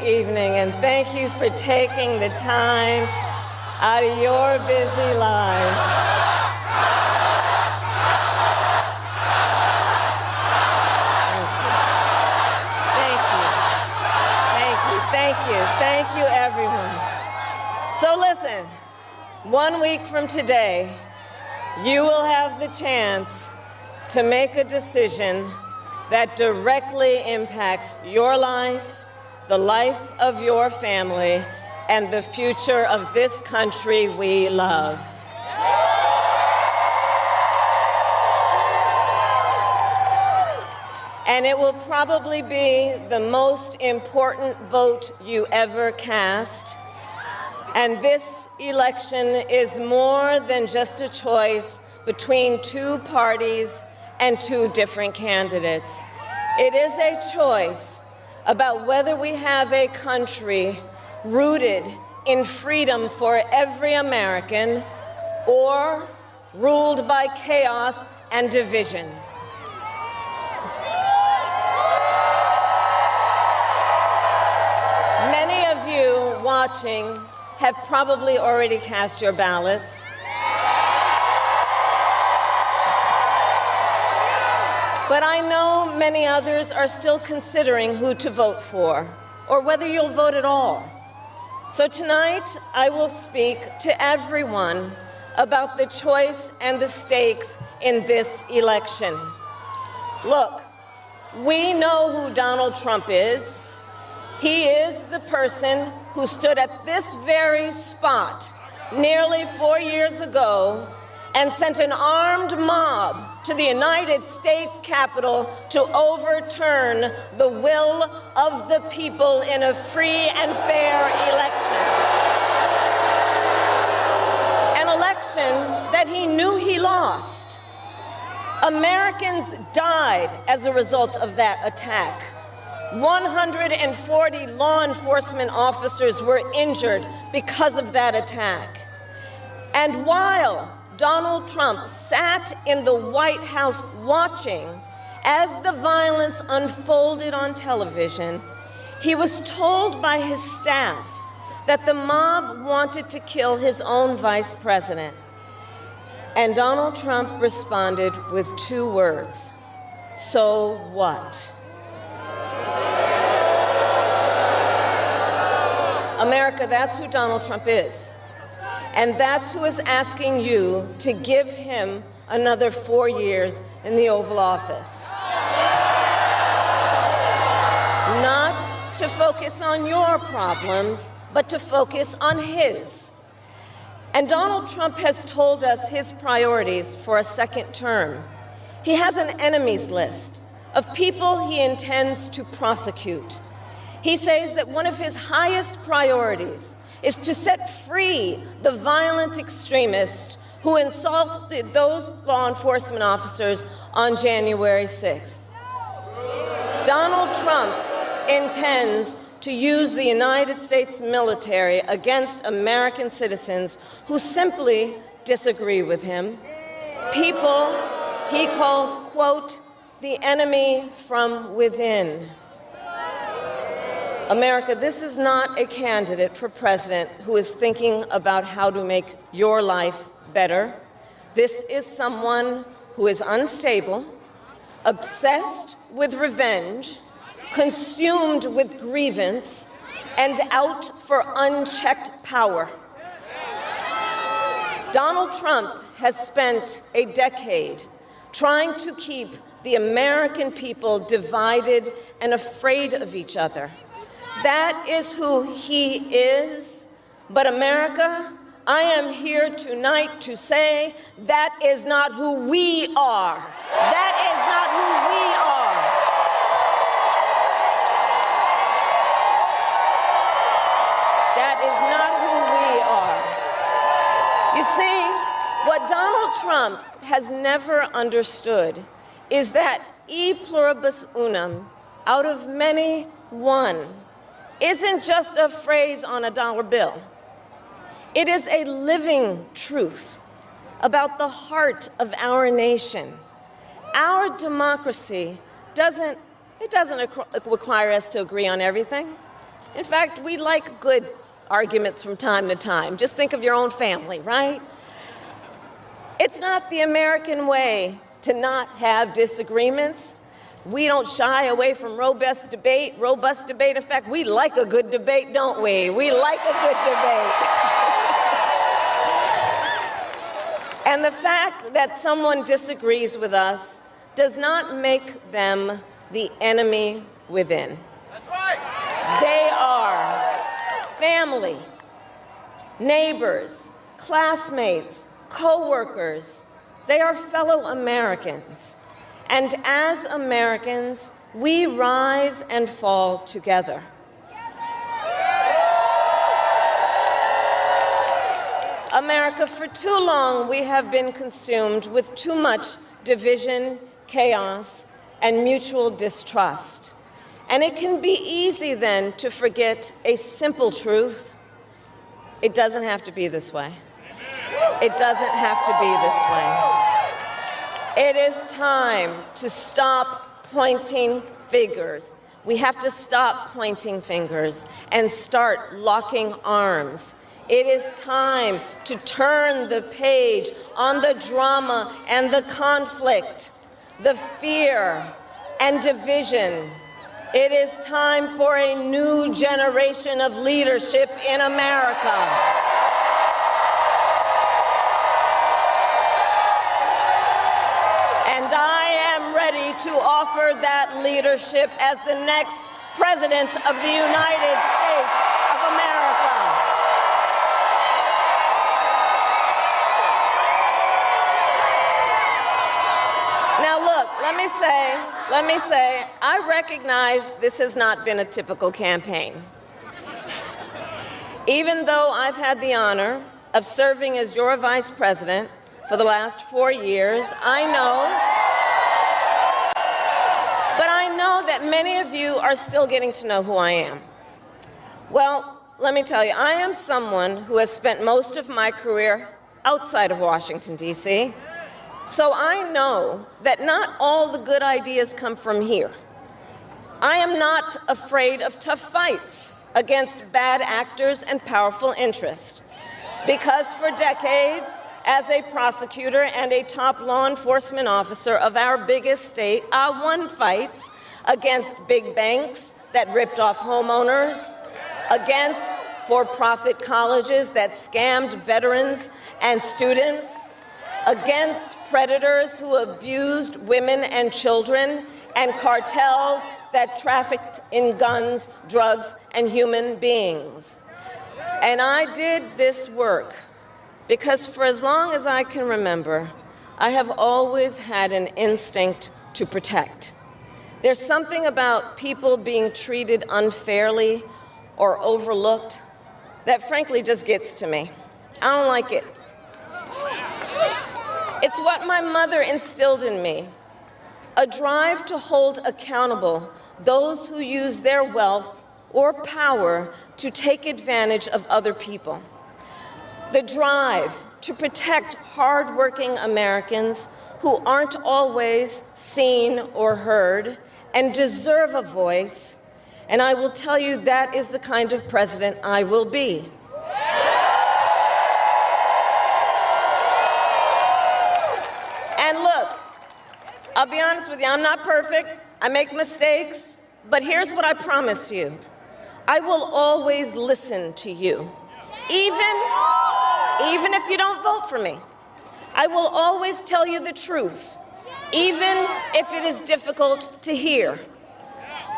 evening, and thank you for taking the time out of your busy lives. Thank you, everyone. So listen, 1 week from today, you will have the chance to make a decision that directly impacts your life, the life of your family, and the future of this country we love. And it will probably be the most important vote you ever cast. And this election is more than just a choice between two parties and two different candidates. It is a choice about whether we have a country rooted in freedom for every American or ruled by chaos and division. Many of you watching have probably already cast your ballots. But I know many others are still considering who to vote for, or whether you'll vote at all. So tonight, I will speak to everyone about the choice and the stakes in this election. Look, we know who Donald Trump is. He is the person who stood at this very spot nearly 4 years ago and sent an armed mob to the United States Capitol to overturn the will of the people in a free and fair election. An election that he knew he lost. Americans died as a result of that attack. 140 law enforcement officers were injured because of that attack. And while Donald Trump sat in the White House watching as the violence unfolded on television, he was told by his staff that the mob wanted to kill his own vice president. And Donald Trump responded with 2 words: "So what?" America, that's who Donald Trump is. And that's who is asking you to give him another 4 years in the Oval Office. Not to focus on your problems, but to focus on his. And Donald Trump has told us his priorities for a second term. He has an enemies list of people he intends to prosecute. He says that one of his highest priorities is to set free the violent extremists who insulted those law enforcement officers on January 6th. Donald Trump intends to use the United States military against American citizens who simply disagree with him. People he calls, quote, the enemy from within. America, this is not a candidate for president who is thinking about how to make your life better. This is someone who is unstable, obsessed with revenge, consumed with grievance, and out for unchecked power. Donald Trump has spent a decade trying to keep the American people divided and afraid of each other. That is who he is. But America, I am here tonight to say that is not who we are. That is not who we are. That is not who we are. You see, what Donald Trump has never understood is that e pluribus unum, out of many, one, isn't just a phrase on a dollar bill. It is a living truth about the heart of our nation. Our democracy doesn't require us to agree on everything. In fact, we like good arguments from time to time. Just think of your own family, right? It's not the American way to not have disagreements. We don't shy away from robust debate. In fact, we like a good debate, don't we? We like a good debate. And the fact that someone disagrees with us does not make them the enemy within. That's right. They are family, neighbors, classmates, co-workers. They are fellow Americans. And as Americans, we rise and fall together. America, for too long, we have been consumed with too much division, chaos, and mutual distrust. And it can be easy then to forget a simple truth. It doesn't have to be this way. It doesn't have to be this way. It is time to stop pointing fingers. We have to stop pointing fingers and start locking arms. It is time to turn the page on the drama and the conflict, the fear and division. It is time for a new generation of leadership in America. And I am ready to offer that leadership as the next President of the United States of America. Now look, let me say, I recognize this has not been a typical campaign. Even though I've had the honor of serving as your vice president for the last 4 years, I know that many of you are still getting to know who I am. Well, let me tell you, I am someone who has spent most of my career outside of Washington, D.C., so I know that not all the good ideas come from here. I am not afraid of tough fights against bad actors and powerful interests, because for decades, as a prosecutor and a top law enforcement officer of our biggest state, I won fights against big banks that ripped off homeowners, against for-profit colleges that scammed veterans and students, against predators who abused women and children, and cartels that trafficked in guns, drugs, and human beings. And I did this work because for as long as I can remember, I have always had an instinct to protect. There's something about people being treated unfairly or overlooked that frankly just gets to me. I don't like it. It's what my mother instilled in me, a drive to hold accountable those who use their wealth or power to take advantage of other people. The drive to protect hardworking Americans who aren't always seen or heard and deserve a voice, and I will tell you that is the kind of president I will be. And look, I'll be honest with you, I'm not perfect, I make mistakes, but here's what I promise you. I will always listen to you, even if you don't vote for me. I will always tell you the truth, even if it is difficult to hear.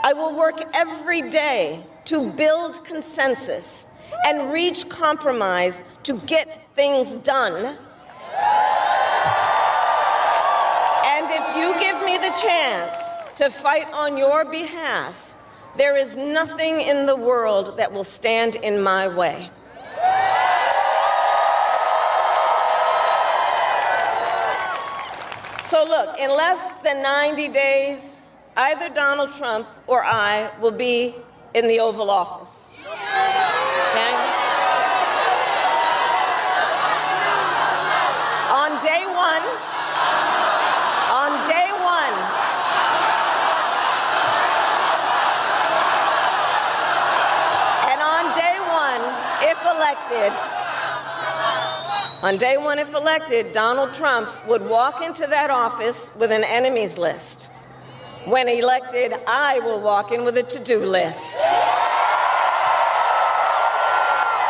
I will work every day to build consensus and reach compromise to get things done. And if you give me the chance to fight on your behalf, there is nothing in the world that will stand in my way. So look, in less than 90 days, either Donald Trump or I will be in the Oval Office. Okay? On day one, On day one, if elected, Donald Trump would walk into that office with an enemies list. When elected, I will walk in with a to-do list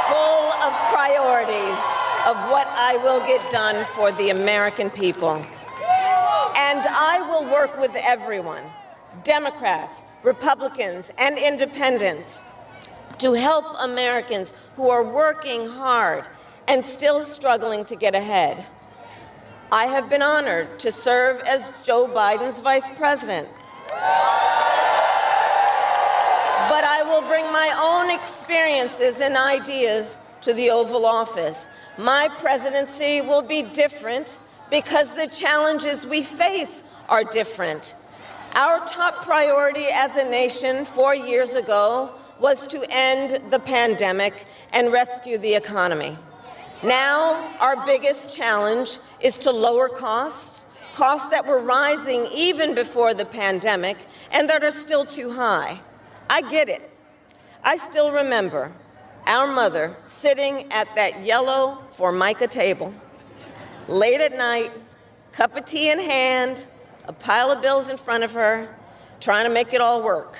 full of priorities of what I will get done for the American people. And I will work with everyone, Democrats, Republicans, and independents, to help Americans who are working hard and still struggling to get ahead. I have been honored to serve as Joe Biden's vice president. But I will bring my own experiences and ideas to the Oval Office. My presidency will be different because the challenges we face are different. Our top priority as a nation 4 years ago was to end the pandemic and rescue the economy. Now, our biggest challenge is to lower costs that were rising even before the pandemic and that are still too high. I get it. I still remember our mother sitting at that yellow Formica table, late at night, cup of tea in hand, a pile of bills in front of her, trying to make it all work.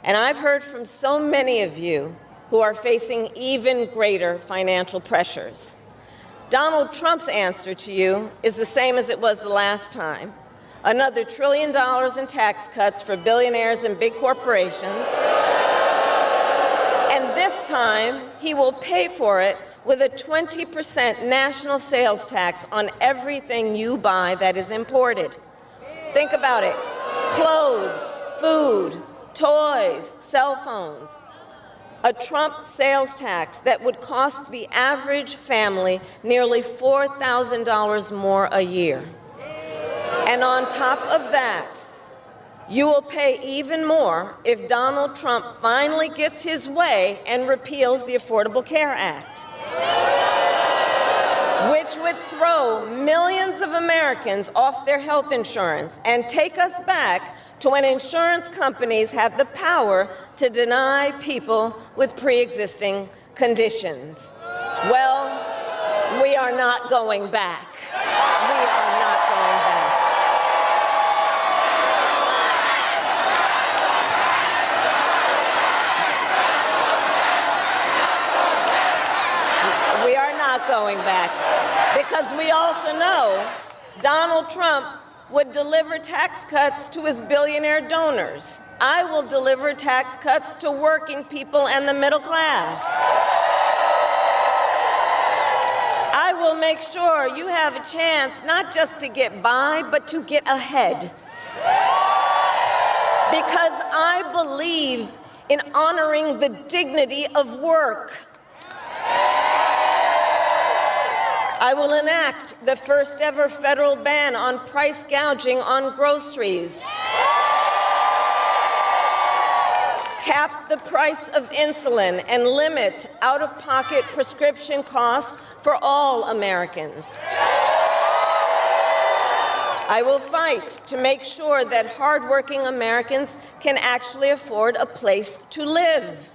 And I've heard from so many of you who are facing even greater financial pressures. Donald Trump's answer to you is the same as it was the last time. Another $1 trillion in tax cuts for billionaires and big corporations. And this time, he will pay for it with a 20% national sales tax on everything you buy that is imported. Think about it. Clothes, food, toys, cell phones. A Trump sales tax that would cost the average family nearly $4,000 more a year. And on top of that, you will pay even more if Donald Trump finally gets his way and repeals the Affordable Care Act, which would throw millions of Americans off their health insurance and take us back to when insurance companies had the power to deny people with pre-existing conditions. Well, we are not going back. We are not going back. We are not going back because we also know Donald Trump would deliver tax cuts to his billionaire donors. I will deliver tax cuts to working people and the middle class. I will make sure you have a chance not just to get by, but to get ahead. Because I believe in honoring the dignity of work. I will enact the first ever federal ban on price gouging on groceries, cap the price of insulin, and limit out-of-pocket prescription costs for all Americans. I will fight to make sure that hardworking Americans can actually afford a place to live.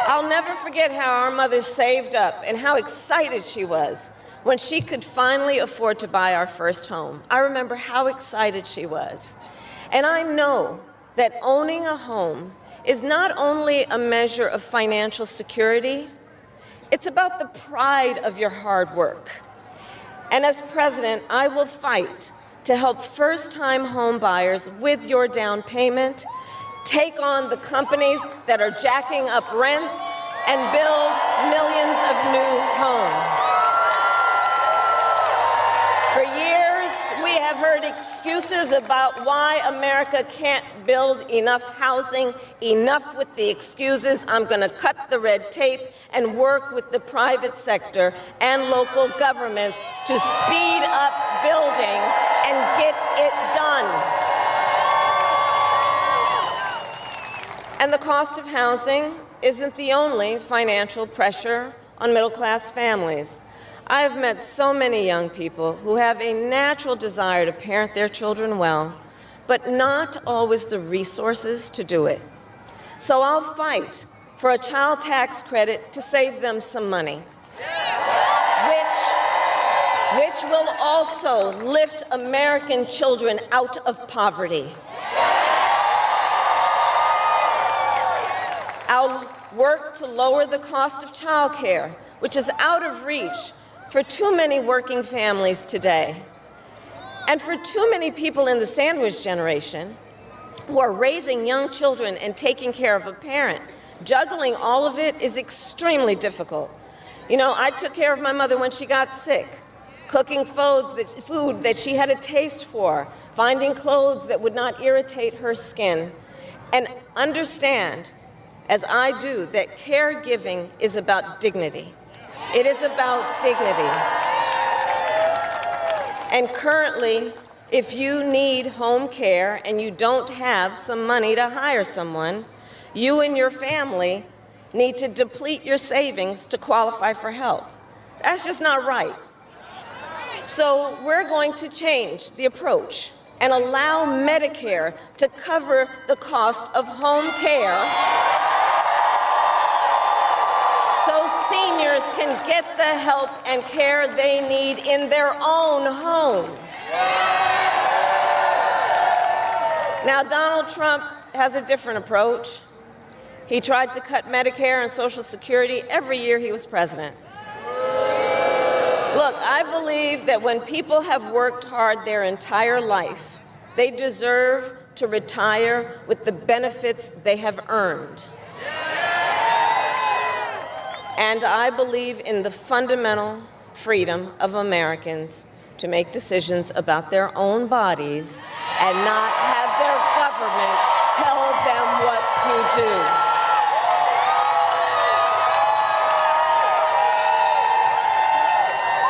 I'll never forget how our mother saved up and how excited she was when she could finally afford to buy our first home. I remember how excited she was. And I know that owning a home is not only a measure of financial security, it's about the pride of your hard work. And as president, I will fight to help first-time home buyers with your down payment, take on the companies that are jacking up rents, and build millions of new homes. For years, we have heard excuses about why America can't build enough housing. Enough with the excuses. I'm going to cut the red tape and work with the private sector and local governments to speed up building and get it done. And the cost of housing isn't the only financial pressure on middle-class families. I have met so many young people who have a natural desire to parent their children well, but not always the resources to do it. So I'll fight for a child tax credit to save them some money, which will also lift American children out of poverty. I'll work to lower the cost of childcare, which is out of reach for too many working families today. And for too many people in the sandwich generation who are raising young children and taking care of a parent, juggling all of it is extremely difficult. You know, I took care of my mother when she got sick, cooking food that she had a taste for, finding clothes that would not irritate her skin. And understand, as I do, that caregiving is about dignity. It is about dignity. And currently, if you need home care and you don't have some money to hire someone, you and your family need to deplete your savings to qualify for help. That's just not right. So we're going to change the approach and allow Medicare to cover the cost of home care so seniors can get the help and care they need in their own homes. Now, Donald Trump has a different approach. He tried to cut Medicare and Social Security every year he was president. Look, I believe that when people have worked hard their entire life, they deserve to retire with the benefits they have earned. And I believe in the fundamental freedom of Americans to make decisions about their own bodies and not have their government tell them what to do.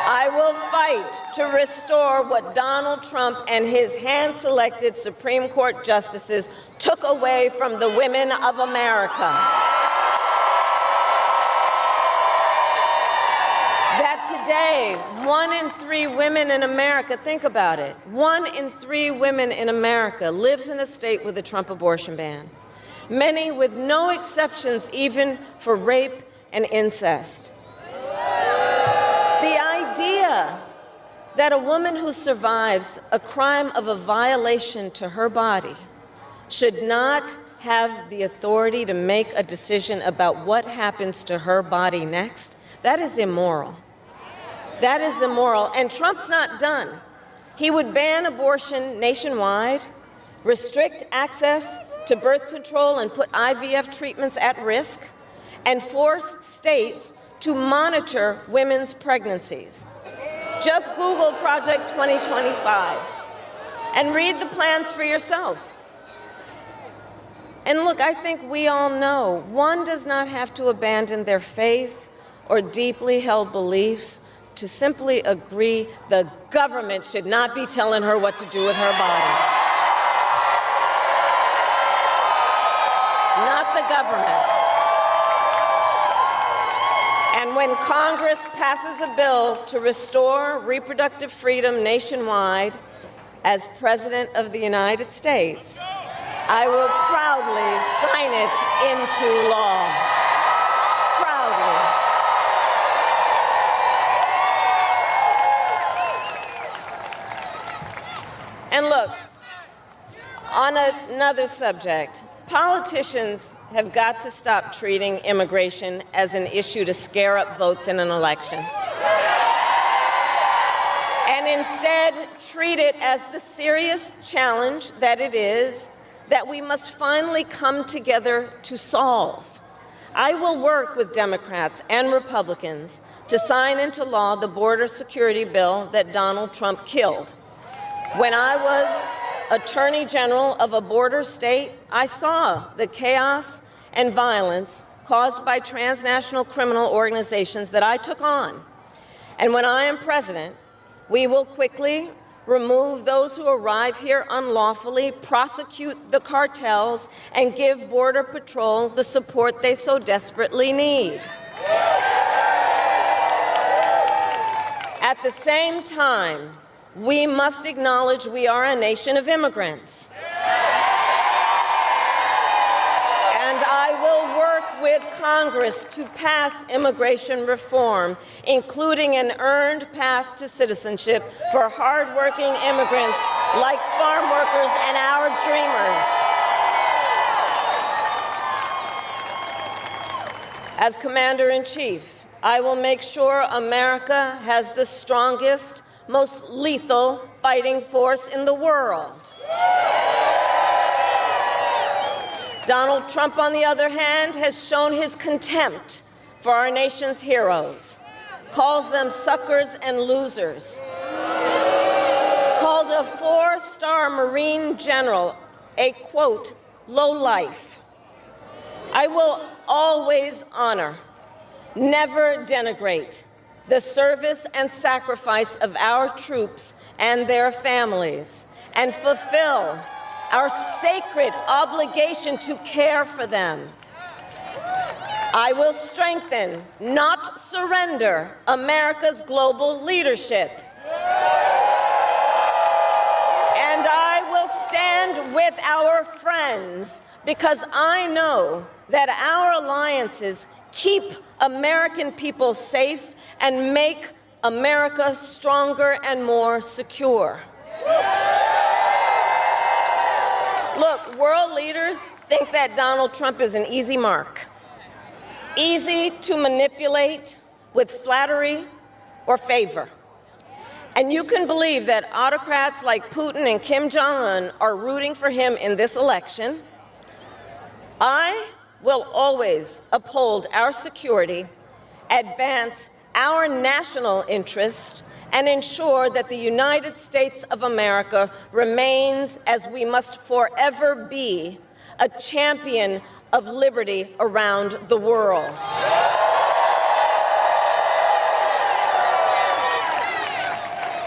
I will fight to restore what Donald Trump and his hand-selected Supreme Court justices took away from the women of America. That today, 1 in 3 women in America, think about it, 1 in 3 women in America lives in a state with a Trump abortion ban, many with no exceptions even for rape and incest. The idea that a woman who survives a crime of a violation to her body should not have the authority to make a decision about what happens to her body next, that is immoral. That is immoral. And Trump's not done. He would ban abortion nationwide, restrict access to birth control and put IVF treatments at risk, and force states to monitor women's pregnancies. Just Google Project 2025 and read the plans for yourself. And look, I think we all know one does not have to abandon their faith or deeply held beliefs to simply agree the government should not be telling her what to do with her body. Not the government. And when Congress passes a bill to restore reproductive freedom nationwide, as President of the United States, I will proudly sign it into law. Proudly. And look, on another subject, politicians have got to stop treating immigration as an issue to scare up votes in an election, and instead treat it as the serious challenge that it is that we must finally come together to solve. I will work with Democrats and Republicans to sign into law the border security bill that Donald Trump killed. When I was Attorney General of a border state, I saw the chaos and violence caused by transnational criminal organizations that I took on. And when I am president, we will quickly remove those who arrive here unlawfully, prosecute the cartels, and give Border Patrol the support they so desperately need. At the same time, we must acknowledge we are a nation of immigrants. And I will work with Congress to pass immigration reform, including an earned path to citizenship for hardworking immigrants like farm workers and our dreamers. As Commander-in-Chief, I will make sure America has the strongest, most lethal fighting force in the world. Donald Trump, on the other hand, has shown his contempt for our nation's heroes, calls them suckers and losers, called a 4-star Marine general a, quote, lowlife. I will always honor, never denigrate, the service and sacrifice of our troops and their families, and fulfill our sacred obligation to care for them. I will strengthen, not surrender, America's global leadership. And I will stand with our friends because I know that our alliances keep American people safe and make America stronger and more secure. Look, world leaders think that Donald Trump is an easy mark, easy to manipulate with flattery or favor. And you can believe that autocrats like Putin and Kim Jong-un are rooting for him in this election. I will always uphold our security, advance our national interest, and ensure that the United States of America remains, as we must forever be, a champion of liberty around the world.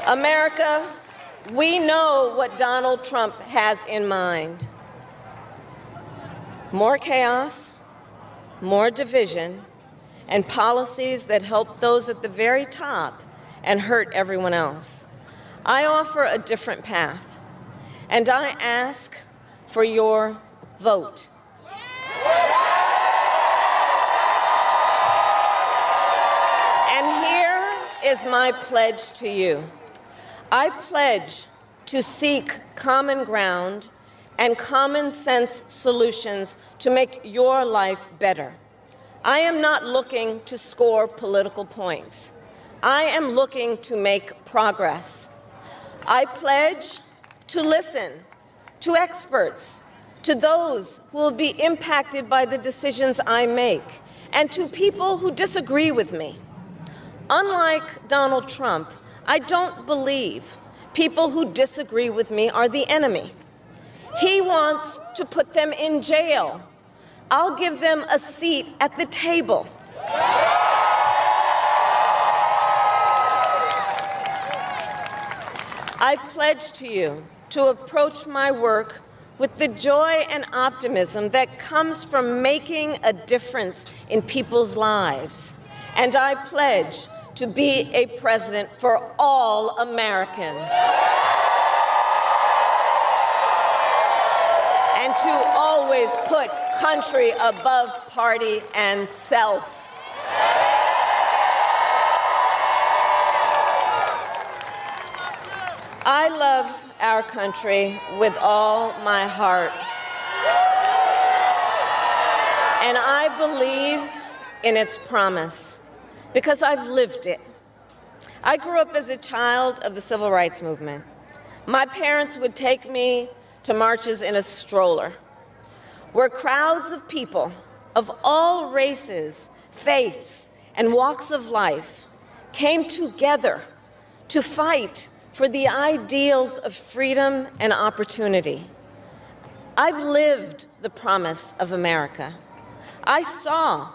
America, we know what Donald Trump has in mind. More chaos, more division, and policies that help those at the very top and hurt everyone else. I offer a different path, and I ask for your vote. And here is my pledge to you. I pledge to seek common ground and common sense solutions to make your life better. I am not looking to score political points. I am looking to make progress. I pledge to listen to experts, to those who will be impacted by the decisions I make, and to people who disagree with me. Unlike Donald Trump, I don't believe people who disagree with me are the enemy. He wants to put them in jail. I'll give them a seat at the table. I pledge to you to approach my work with the joy and optimism that comes from making a difference in people's lives. And I pledge to be a president for all Americans. And to always put country above party and self. I love our country with all my heart. And I believe in its promise because I've lived it. I grew up as a child of the Civil Rights Movement. My parents would take me to marches in a stroller, where crowds of people of all races, faiths, and walks of life came together to fight for the ideals of freedom and opportunity. I've lived the promise of America. I saw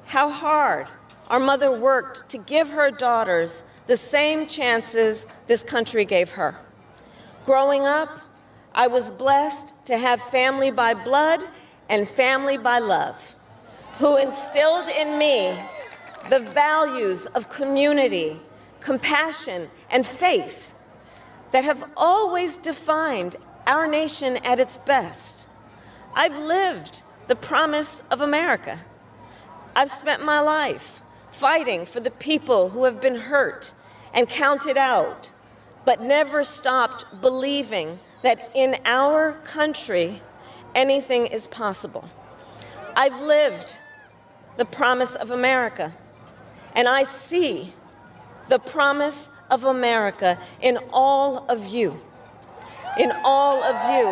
how hard our mother worked to give her daughters the same chances this country gave her. Growing up, I was blessed to have family by blood and family by love, who instilled in me the values of community, compassion, and faith that have always defined our nation at its best. I've lived the promise of America. I've spent my life fighting for the people who have been hurt and counted out, but never stopped believing that in our country, anything is possible. I've lived the promise of America, and I see the promise of America in all of you. In all of you.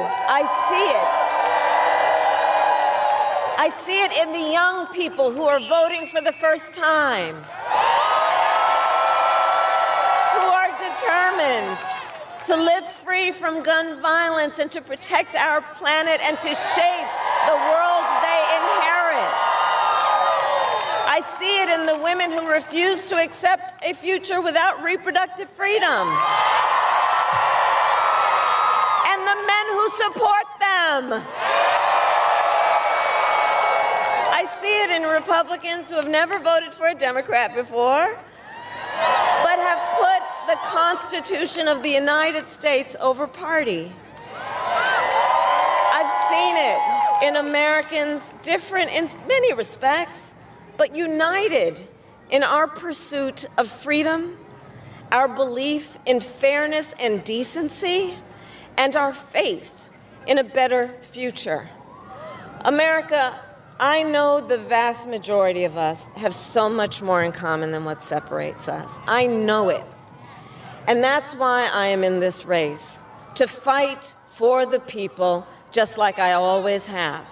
I see it in the young people who are voting for the first time, who are determined to live free from gun violence and to protect our planet and to shape the world they inherit. I see it in the women who refuse to accept a future without reproductive freedom, and the men who support them. I see it in Republicans who have never voted for a Democrat before, but have put the Constitution of the United States over party. I've seen it in Americans different in many respects, but united in our pursuit of freedom, our belief in fairness and decency, and our faith in a better future. America, I know the vast majority of us have so much more in common than what separates us. I know it. And that's why I am in this race, to fight for the people, just like I always have.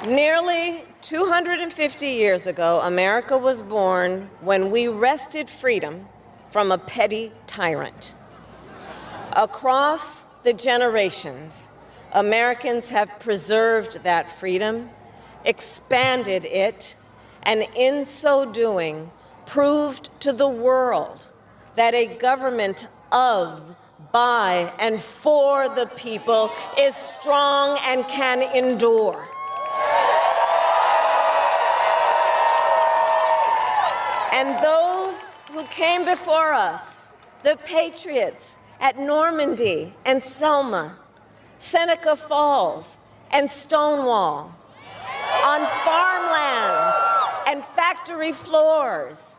Nearly 250 years ago, America was born when we wrested freedom from a petty tyrant. Across the generations, Americans have preserved that freedom, expanded it, and in so doing, proved to the world that a government of, by, and for the people is strong and can endure. And those who came before us, the patriots at Normandy and Selma, Seneca Falls and Stonewall, on farmlands and factory floors,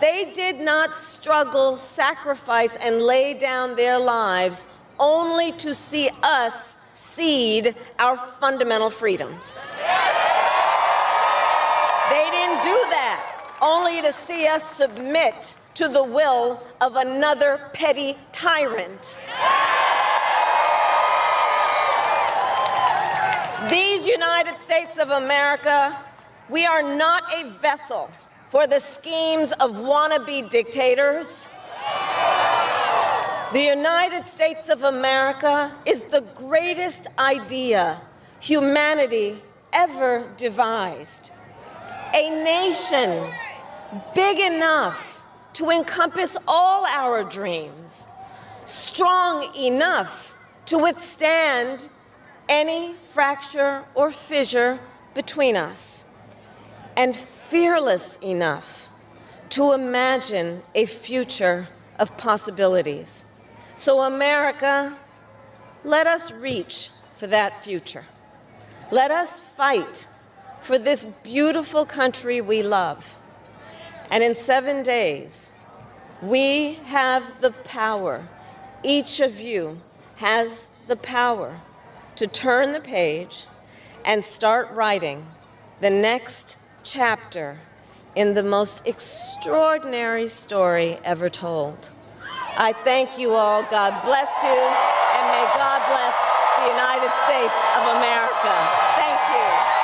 they did not struggle, sacrifice, and lay down their lives only to see us cede our fundamental freedoms. They didn't do that only to see us submit to the will of another petty tyrant. These United States of America, we are not a vessel for the schemes of wannabe dictators. The United States of America is the greatest idea humanity ever devised. A nation big enough to encompass all our dreams, strong enough to withstand any fracture or fissure between us, and fearless enough to imagine a future of possibilities. So, America, let us reach for that future. Let us fight for this beautiful country we love. And in 7 days, we have the power, each of you has the power to turn the page and start writing the next chapter in the most extraordinary story ever told. I thank you all. God bless you, and may God bless the United States of America. Thank you.